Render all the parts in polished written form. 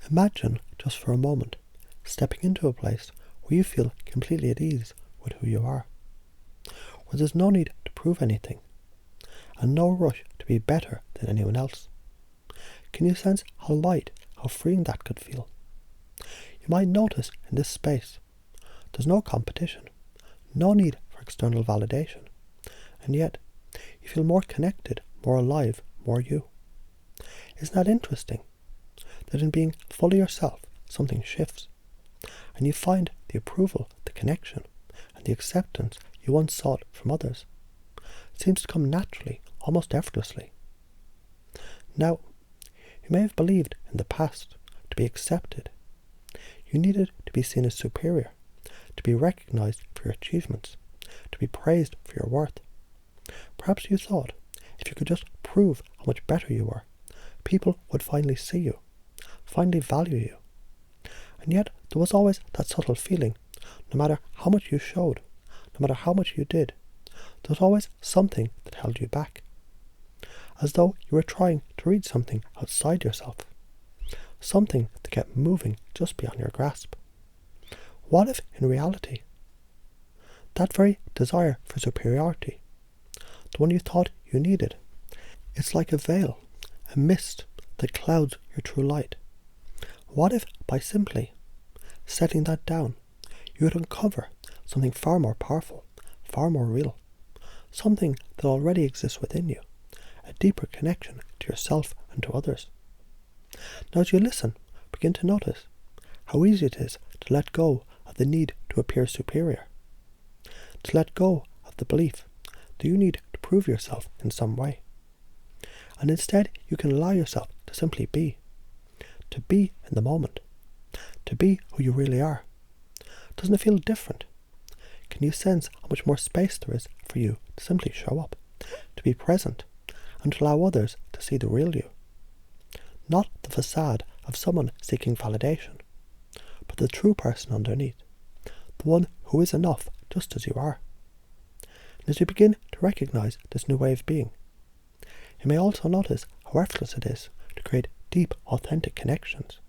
Imagine, just for a moment, stepping into a place where you feel completely at ease with who you are, where there's no need to prove anything, and no rush to be better than anyone else. Can you sense how light, how freeing that could feel? You might notice in this space, there's no competition, no need for external validation, and yet you feel more connected, more alive, more you. Isn't that interesting? That in being fully yourself, something shifts, and you find the approval, the connection, and the acceptance you once sought from others. It seems to come naturally, almost effortlessly. Now, you may have believed in the past to be accepted. You needed to be seen as superior, to be recognized for your achievements, to be praised for your worth. Perhaps you thought if you could just prove how much better you were, people would finally see you, finally value you. And yet there was always that subtle feeling, no matter how much you showed, no matter how much you did, there was always something that held you back. As though you were trying to reach something outside yourself, something that kept moving just beyond your grasp. What if, in reality, that very desire for superiority, the one you thought you needed, it's like a veil, a mist that clouds your true light? What if, by simply setting that down, you would uncover something far more powerful, far more real, something that already exists within you, a deeper connection to yourself and to others? Now, as you listen, begin to notice how easy it is to let go of the need to appear superior, to let go of the belief that you need to prove yourself in some way. And instead, you can allow yourself to simply be, to be in the moment, to be who you really are. Doesn't it feel different? Can you sense how much more space there is for you to simply show up, to be present, and to allow others to see the real you? Not the facade of someone seeking validation, but the true person underneath, the one who is enough just as you are. And as you begin to recognize this new way of being, you may also notice how effortless it is to create deep, authentic connections,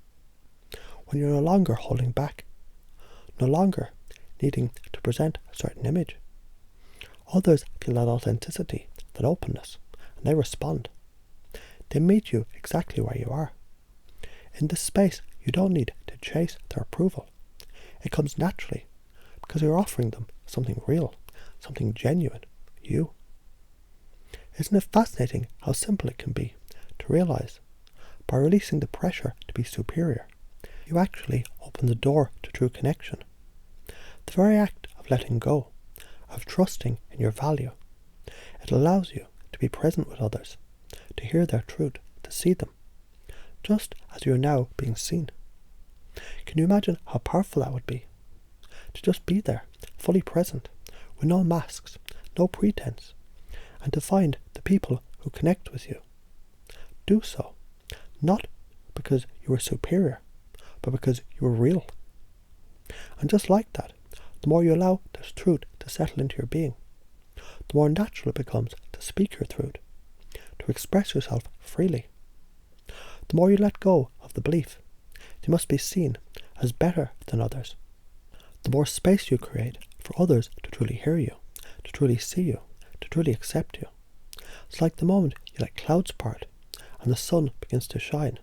when you're no longer holding back, no longer needing to present a certain image. Others feel that authenticity, that openness, and they respond. They meet you exactly where you are. In this space, you don't need to chase their approval. It comes naturally, because you're offering them something real, something genuine, you. Isn't it fascinating how simple it can be to realize, by releasing the pressure to be superior, you actually open the door to true connection? The very act of letting go, of trusting in your value, it allows you to be present with others, to hear their truth, to see them, just as you are now being seen. Can you imagine how powerful that would be? To just be there, fully present, with no masks, no pretense, and to find the people who connect with you. Do so, not because you are superior, but because you are real. And just like that, the more you allow this truth to settle into your being, the more natural it becomes to speak your truth, to express yourself freely. The more you let go of the belief that you must be seen as better than others, the more space you create for others to truly hear you, to truly see you, to truly accept you. It's like the moment you let clouds part and the sun begins to shine,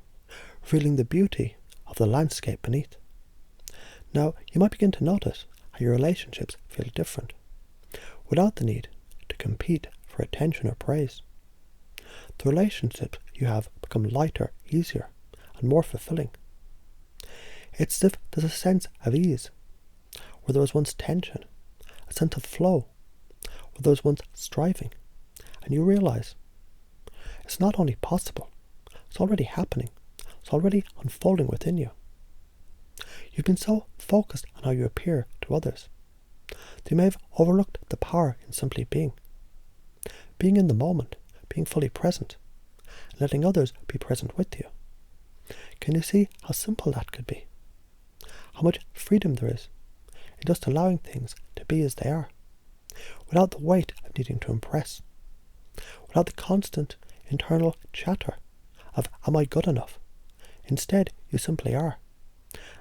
revealing the beauty of the landscape beneath. Now, you might begin to notice how your relationships feel different, without the need to compete for attention or praise. The relationships you have become lighter, easier, and more fulfilling. It's as if there's a sense of ease, where there was once tension, a sense of flow, where there was once striving, and you realize it's not only possible, it's already happening, it's already unfolding within you. You've been so focused on how you appear to others that you may have overlooked the power in simply being in the moment, being fully present, and letting others be present with you. Can you see how simple that could be? How much freedom there is in just allowing things to be as they are, without the weight of needing to impress, without the constant internal chatter of, am I good enough? Instead, you simply are.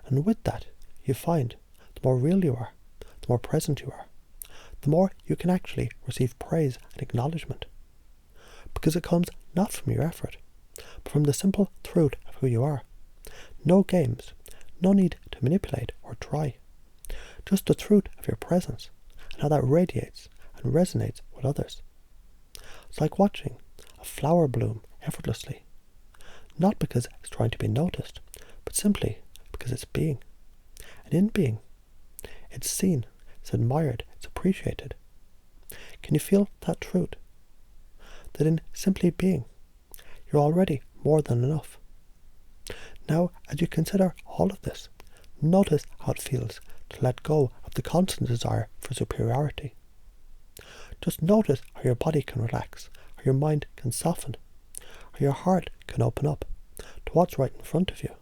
And with that, you find the more real you are, the more present you are, the more you can actually receive praise and acknowledgement. Because it comes not from your effort, but from the simple truth of who you are. No games, no need to manipulate or try. Just the truth of your presence and how that radiates and resonates with others. It's like watching a flower bloom effortlessly, not because it's trying to be noticed, but simply because it's being. And in being, it's seen, it's admired, it's appreciated. Can you feel that truth? That in simply being, you're already more than enough. Now, as you consider all of this, notice how it feels to let go of the constant desire for superiority. Just notice how your body can relax, how your mind can soften, how your heart can open up to what's right in front of you.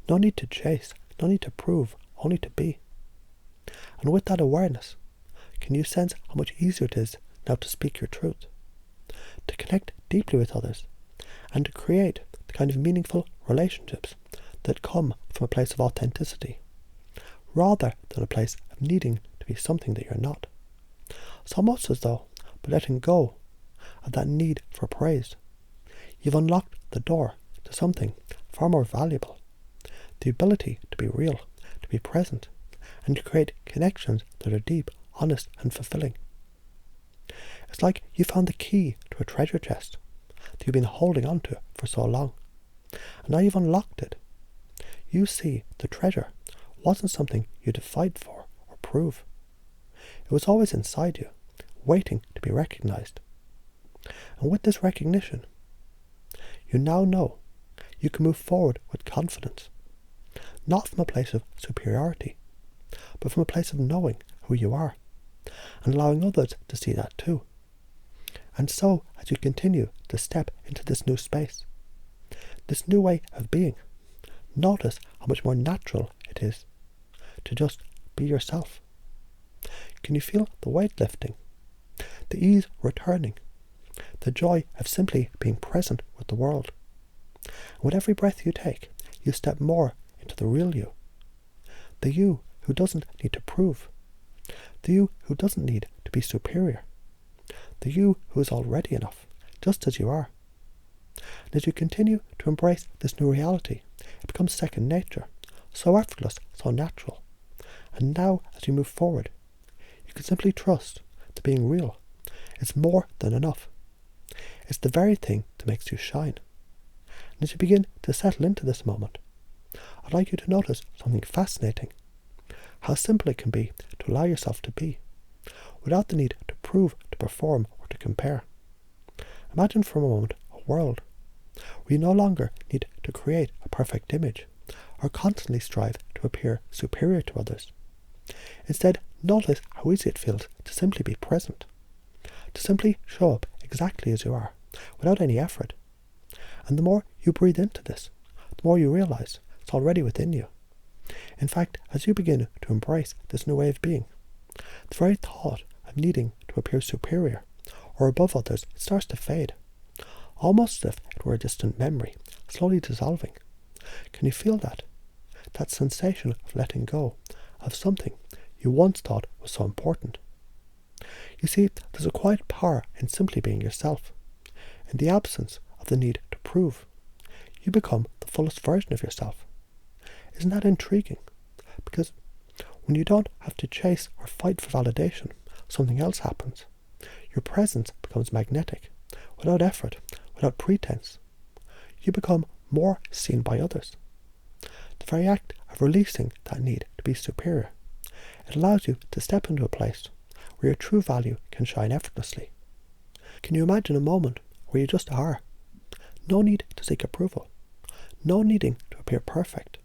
No need to chase, no need to prove, only to be. And with that awareness, can you sense how much easier it is now to speak your truth, to connect deeply with others, and to create the kind of meaningful relationships that come from a place of authenticity, rather than a place of needing to be something that you're not? It's almost as though, by letting go of that need for praise, you've unlocked the door to something far more valuable, the ability to be real, to be present, and to create connections that are deep, honest, and fulfilling. It's like you found the key to a treasure chest that you've been holding on to for so long, and now you've unlocked it. You see, the treasure wasn't something you had to fight for or prove. It was always inside you, waiting to be recognized. And with this recognition, you now know you can move forward with confidence, not from a place of superiority, but from a place of knowing who you are, and allowing others to see that too. And so, as you continue to step into this new space, this new way of being, notice how much more natural it is to just be yourself. Can you feel the weight lifting, the ease returning, the joy of simply being present with the world? And with every breath you take, you step more into the real you, the you who doesn't need to prove, the you who doesn't need to be superior, the you who is already enough, just as you are. And as you continue to embrace this new reality, it becomes second nature, so effortless, so natural. And now, as you move forward, you can simply trust that being real is more than enough. It's the very thing that makes you shine. And as you begin to settle into this moment, I'd like you to notice something fascinating. How simple it can be to allow yourself to be, without the need to prove, to perform, or to compare. Imagine for a moment a world where you no longer need to create a perfect image, or constantly strive to appear superior to others. Instead, notice how easy it feels to simply be present, to simply show up exactly as you are, without any effort. And the more you breathe into this, the more you realize it's already within you. In fact, as you begin to embrace this new way of being, the very thought of needing to appear superior or above others starts to fade, almost as if it were a distant memory, slowly dissolving. Can you feel that? That sensation of letting go of something you once thought was so important. You see, there's a quiet power in simply being yourself. In the absence of the need to prove, you become the fullest version of yourself. Isn't that intriguing? Because when you don't have to chase or fight for validation, something else happens. Your presence becomes magnetic, without effort, without pretense. You become more seen by others. The very act of releasing that need to be superior, it allows you to step into a place where your true value can shine effortlessly. Can you imagine a moment where you just are? No need to seek approval. No needing to appear perfect.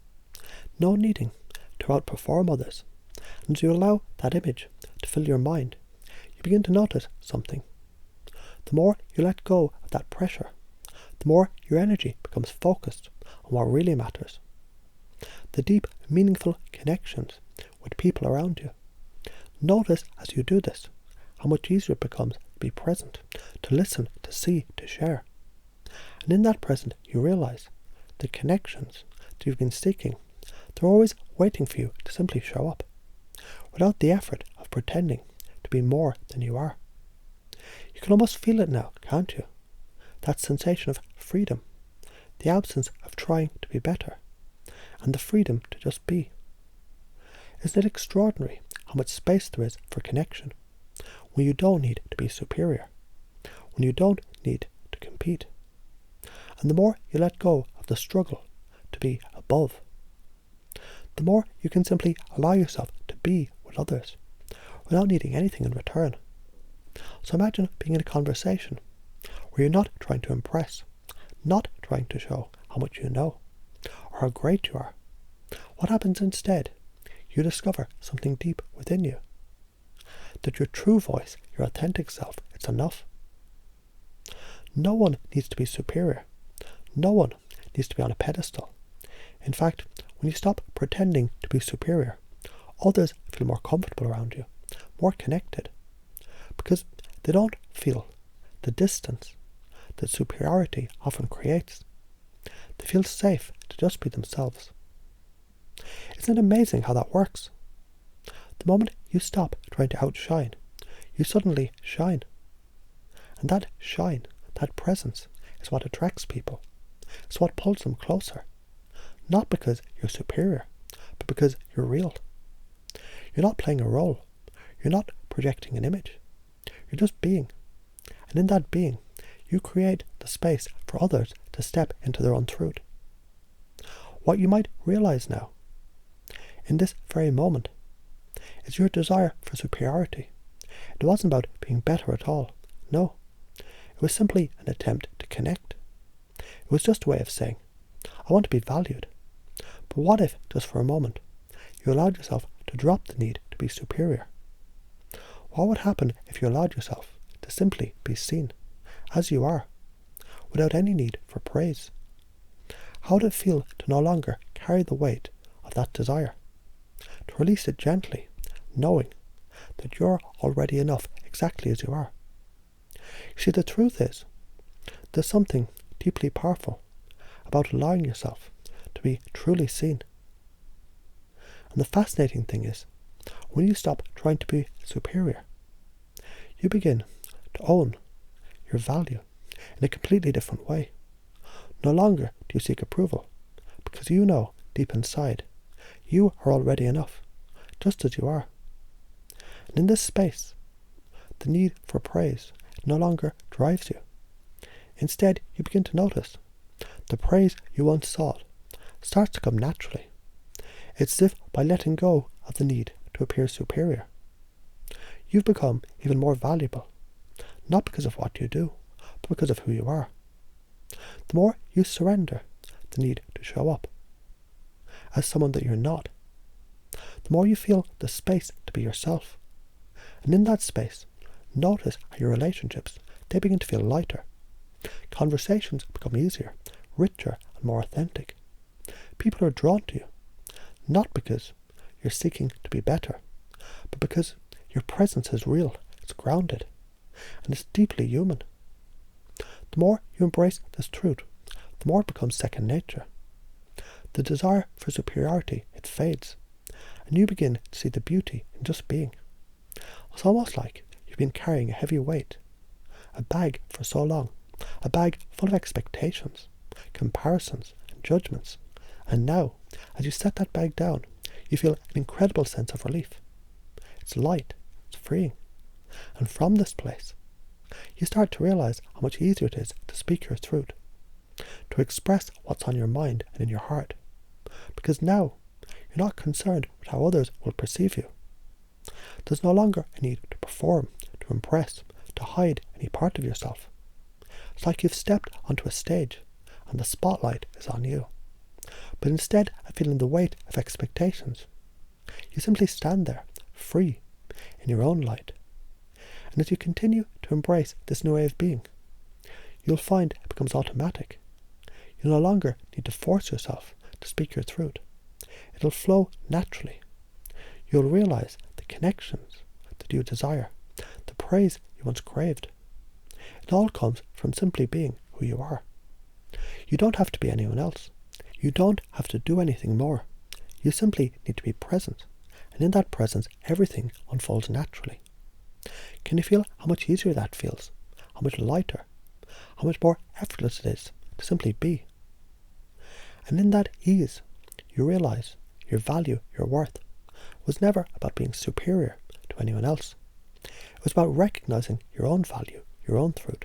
No needing to outperform others. And as you allow that image to fill your mind, you begin to notice something. The more you let go of that pressure, the more your energy becomes focused on what really matters. The deep, meaningful connections with people around you. Notice as you do this, how much easier it becomes to be present, to listen, to see, to share. And in that present, you realize the connections that you've been seeking, they're always waiting for you to simply show up, without the effort of pretending to be more than you are. You can almost feel it now, can't you? That sensation of freedom, the absence of trying to be better, and the freedom to just be. Isn't it extraordinary how much space there is for connection when you don't need to be superior, when you don't need to compete? And the more you let go of the struggle to be above, the more you can simply allow yourself to be with others without needing anything in return. So imagine being in a conversation where you're not trying to impress, not trying to show how much you know or how great you are. What happens instead? You discover something deep within you. That your true voice, your authentic self, it's enough. No one needs to be superior. No one needs to be on a pedestal. In fact, when you stop pretending to be superior, others feel more comfortable around you, more connected, because they don't feel the distance that superiority often creates. They feel safe to just be themselves. Isn't it amazing how that works? The moment you stop trying to outshine, you suddenly shine. And that shine, that presence, is what attracts people. It's what pulls them closer. Not because you're superior, but because you're real. You're not playing a role. You're not projecting an image. You're just being. And in that being, you create the space for others to step into their own truth. What you might realize now, in this very moment, is your desire for superiority. It wasn't about being better at all. No. It was simply an attempt to connect. It was just a way of saying, I want to be valued. But what if, just for a moment, you allowed yourself to drop the need to be superior? What would happen if you allowed yourself to simply be seen as you are, without any need for praise? How would it feel to no longer carry the weight of that desire? To release it gently, knowing that you're already enough exactly as you are. You see, the truth is, there's something deeply powerful about allowing yourself to be truly seen. And the fascinating thing is, when you stop trying to be superior, you begin to own your value in a completely different way. No longer do you seek approval, because you know deep inside you are already enough, just as you are. And in this space, the need for praise no longer drives you. Instead, you begin to notice the praise you once sought starts to come naturally. It's as if by letting go of the need to appear superior, you've become even more valuable, not because of what you do, but because of who you are. The more you surrender the need to show up as someone that you're not, the more you feel the space to be yourself. And in that space, notice how your relationships, they begin to feel lighter. Conversations become easier, richer, and more authentic. People are drawn to you, not because you're seeking to be better, but because your presence is real, it's grounded, and it's deeply human. The more you embrace this truth, the more it becomes second nature. The desire for superiority, it fades, and you begin to see the beauty in just being. It's almost like you've been carrying a heavy weight, a bag for so long, a bag full of expectations, comparisons, and judgments. And now, as you set that bag down, you feel an incredible sense of relief. It's light, it's freeing. And from this place, you start to realize how much easier it is to speak your truth, to express what's on your mind and in your heart. Because now, you're not concerned with how others will perceive you. There's no longer a need to perform, to impress, to hide any part of yourself. It's like you've stepped onto a stage and the spotlight is on you. But instead of feeling the weight of expectations, you simply stand there, free, in your own light. And as you continue to embrace this new way of being, you'll find it becomes automatic. You no longer need to force yourself to speak your truth. It'll flow naturally. You'll realize the connections that you desire, the praise you once craved. It all comes from simply being who you are. You don't have to be anyone else. You don't have to do anything more. You simply need to be present, and in that presence everything unfolds naturally. Can you feel how much easier that feels? How much lighter? How much more effortless it is to simply be? And in that ease, you realize your value, your worth, was never about being superior to anyone else. It was about recognizing your own value, your own truth,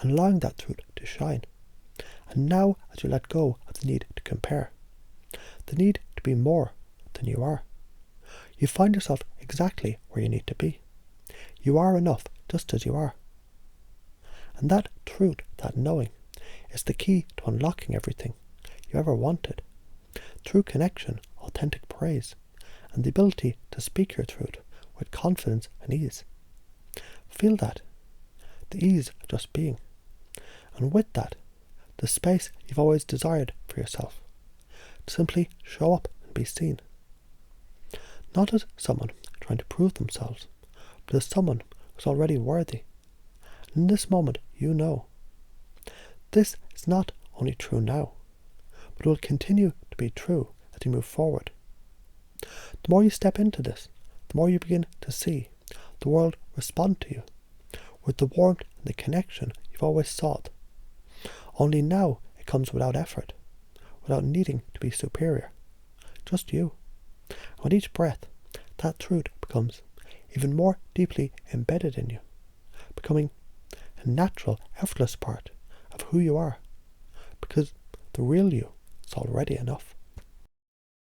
and allowing that truth to shine. And now, as you let go of the need to compare, the need to be more than you are, you find yourself exactly where you need to be. You are enough just as you are. And that truth, that knowing, is the key to unlocking everything you ever wanted. True connection, authentic praise, and the ability to speak your truth with confidence and ease. Feel that, the ease of just being. And with that, the space you've always desired for yourself, to simply show up and be seen. Not as someone trying to prove themselves, but as someone who's already worthy. And in this moment, you know. This is not only true now, but will continue to be true as you move forward. The more you step into this, the more you begin to see the world respond to you with the warmth and the connection you've always sought. Only now it comes without effort, without needing to be superior. Just you. And with each breath, that truth becomes even more deeply embedded in you, becoming a natural, effortless part of who you are, because the real you is already enough.